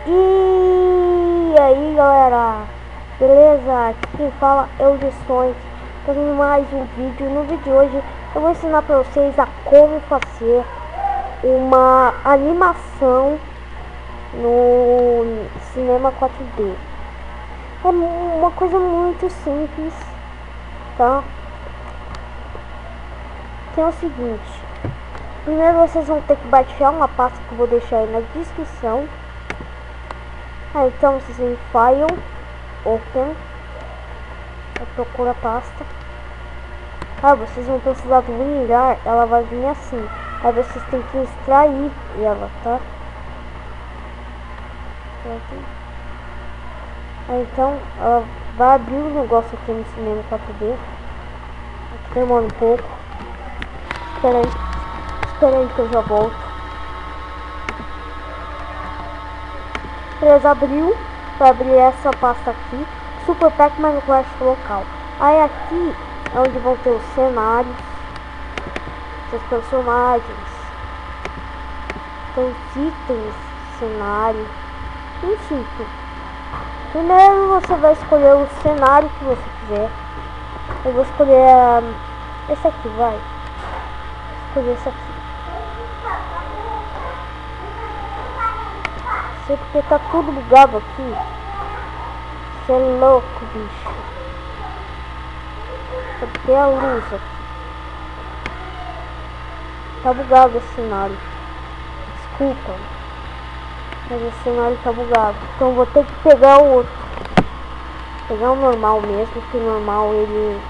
E aí galera, beleza? Aqui quem fala é o Lições, fazendo mais um vídeo. No vídeo de hoje eu vou ensinar para vocês a como fazer uma animação no cinema 4D. É uma coisa muito simples, tá? Que é o seguinte: primeiro vocês vão ter que baixar uma pasta que eu vou deixar aí na descrição. Então vocês em File, Open, procura a pasta. Vocês vão precisar do WinRAR, ela vai vir assim. Aí vocês têm que extrair ela, tá? Então ela vai abrir o negócio aqui no cinema 4D. Aqui demora um pouco. Espera aí que eu já volto. Beleza, abriu. Vai abrir essa pasta aqui, Super Pack Minecraft local. Aí aqui é onde vão ter os cenários, os personagens, os itens, cenário, enfim. Primeiro você vai escolher o cenário que você quiser. Eu vou escolher esse aqui, vai. Escolher esse aqui. Sei porque tá tudo bugado aqui. Você é louco, bicho. Só porque a luz aqui. Tá bugado esse cenário. Desculpa. Mas esse cenário tá bugado. Então vou ter que pegar o outro. Pegar o normal mesmo. Que o normal ele...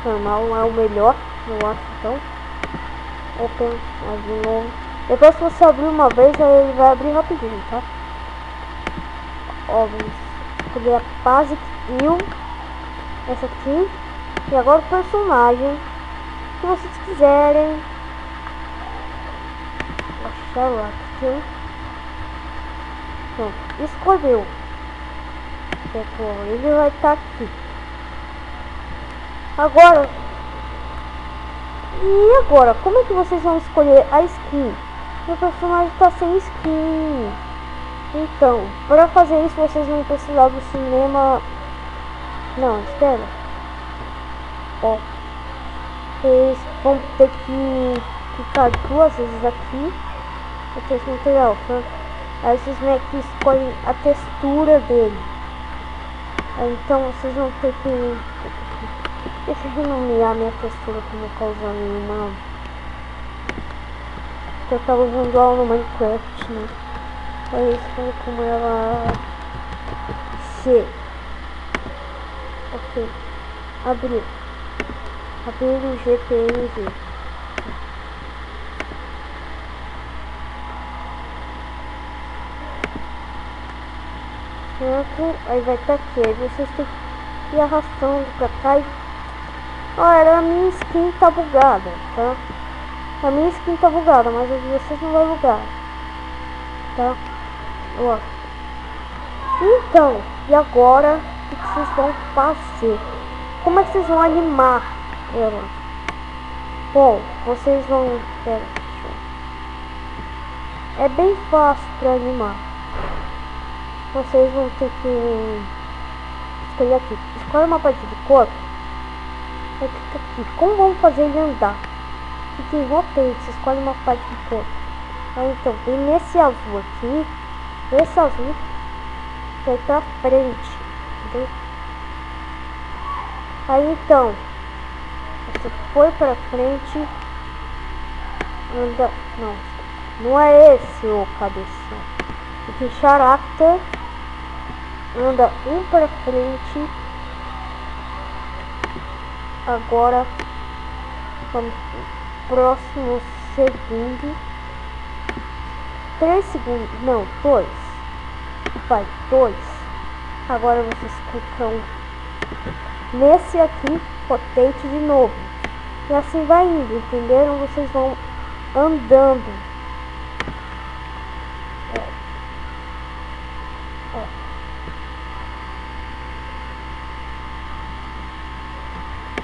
normal é o melhor, eu acho. Então Open, mais de novo. Depois que você abrir uma vez, ele vai abrir rapidinho, tá? Ó, vamos escolher a Basic View, essa aqui. E agora o personagem que vocês quiserem. Achar lá aqui. Pronto, escolheu. Ele vai estar aqui. Agora, como é que vocês vão escolher a skin? Meu personagem está sem skin. Então, para fazer isso, vocês vão precisar do cinema. Não, espera. Ó, vocês vão ter que clicar duas vezes aqui. Esse material, tá? Aí vocês vêm aqui e escolhem a textura dele. Então vocês vão ter que... Deixa eu renomear minha textura que não vou causar nenhuma. Eu tava usando ela no Minecraft, né? Aí isso como ela... C. Ok. Abrir o GPNG. Certo? Aí vai estar aqui. Aí vocês têm que ir arrastando pra cá e... Olha, a minha skin tá bugada, tá? A minha skin tá bugada, mas a de vocês não vai bugar, tá? Ó. Então, e agora o que vocês vão fazer? Como é que vocês vão animar ela? Bom, vocês vão... É bem fácil pra animar. Vocês vão ter que escolher aqui. Escolhe uma parte do corpo. Aí clica aqui. Como vamos fazer ele andar? Fica em rotate, você escolhe uma parte do corpo. Aí então, vem nesse azul aqui. Esse azul vai pra frente. Entendeu? Aí então, você foi pra frente. Anda. Não é esse o cabeção. Aqui character. Anda um pra frente. Agora vamos pro próximo segundo. 3 segundos. Não, 2. Vai, 2. Agora vocês clicam nesse aqui, rotate de novo. E assim vai indo, entenderam? Vocês vão andando.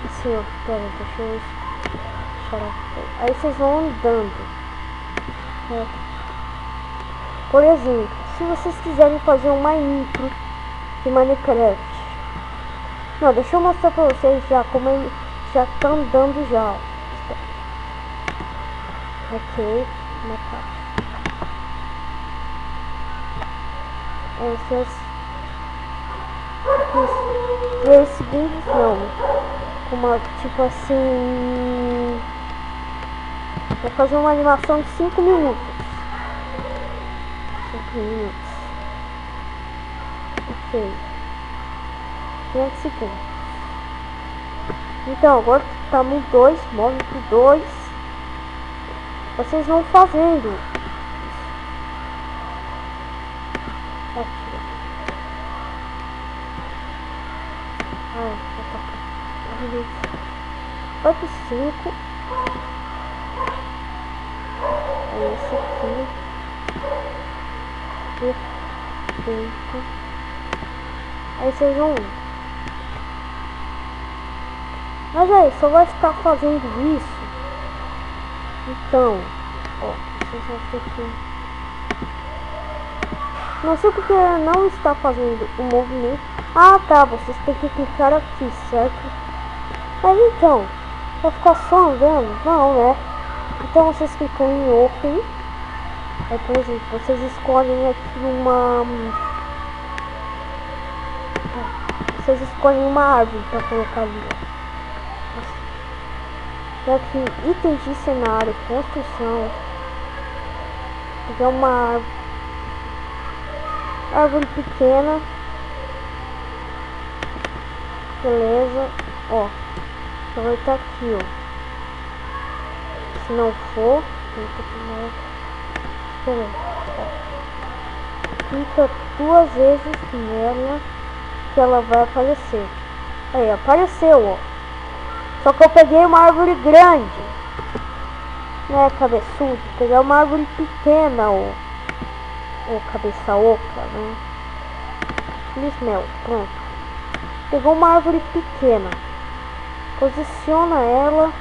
Assim, ó, pera, deixa eu achar. Aí vocês vão andando. Por exemplo, se vocês quiserem fazer uma intro de Minecraft. Não, deixa eu mostrar pra vocês já como ele já tá andando já. Ok, uma caixa. Essas 3 segundos não. Uma, tipo assim. Vou fazer uma animação de 5 minutos. 5 minutos. Ok. 5 segundos. Então, agora tá no 2, move pro 2. Vocês vão fazendo. Aqui. Ai, vai pro 5. Aí esse aqui. Perfeito. Aí vocês vão. Mas aí, só vai ficar fazendo isso. Então, ó, vocês vão ter que. Não sei porque não está fazendo o movimento. Ah, tá, vocês têm que clicar aqui, certo? Mas então, vai ficar só andando? Não, né? Então vocês clicam em Open. Aí, por exemplo, vocês escolhem aqui uma... Vocês escolhem uma árvore para colocar ali, ó. Aqui, itens de cenário, construção. Pegar uma árvore pequena. Beleza, ó. Só vai estar aqui, ó. Se não for, clica 2 vezes nela que ela vai aparecer. Aí, apareceu, ó. Só que eu peguei uma árvore grande, né, cabeçudo. Peguei uma árvore pequena, ó. Ou cabeça oca, né. Mel, pronto. Pegou uma árvore pequena. Posiciona ela.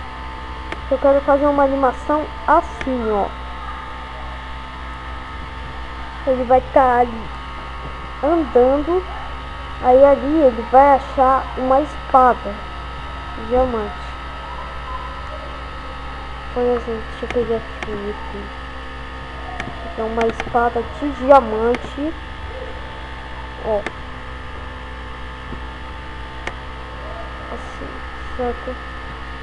Eu quero fazer uma animação assim, ó. Ele vai estar ali andando. Aí ali ele vai achar uma espada diamante. Por exemplo, deixa eu pegar aqui. Então uma espada de diamante. Ó. Assim, certo?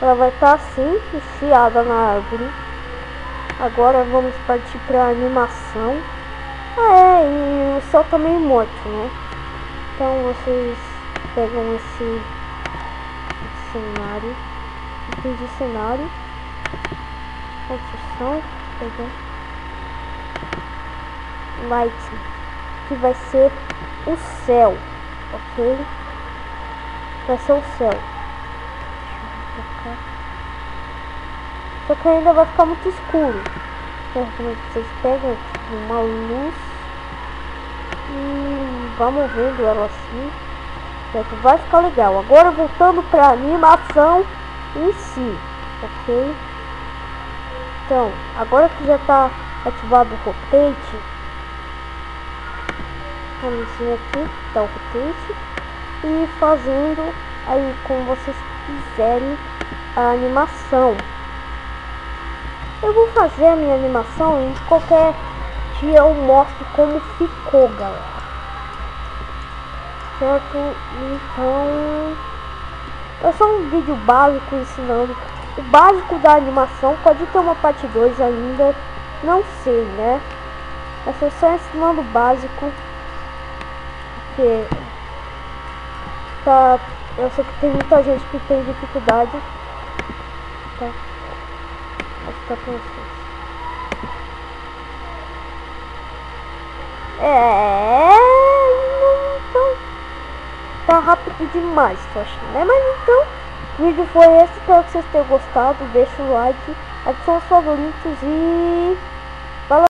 Ela vai estar assim, enfiada na árvore. Agora vamos partir para a animação. Ah, e o céu tá meio morto, né? Então vocês pegam esse cenário, item de cenário, construção, pegam light, que vai ser o céu, ok? Vai ser o céu. Só que ainda vai ficar muito escuro. Vocês pegam uma luz e vamos vendo ela assim, certo? Vai ficar legal. Agora voltando para a animação em si, ok? Então, agora que já está ativado o rotate, vamos vir aqui, dá o rotate e fazendo aí como vocês quiserem a animação. Eu vou fazer a minha animação e qualquer dia eu mostro como ficou, galera. Certo? Então, é só um vídeo básico ensinando o básico da animação. Pode ter uma parte 2 ainda, não sei, né? Essa é só ensinando o básico. Porque tá, eu sei que tem muita gente que tem dificuldade. Tá? Vou mostrar pra vocês. Então tá rápido demais, tô achando, né? Mas então, o vídeo foi esse. Espero que vocês tenham gostado. Deixa o like, adicione os favoritos e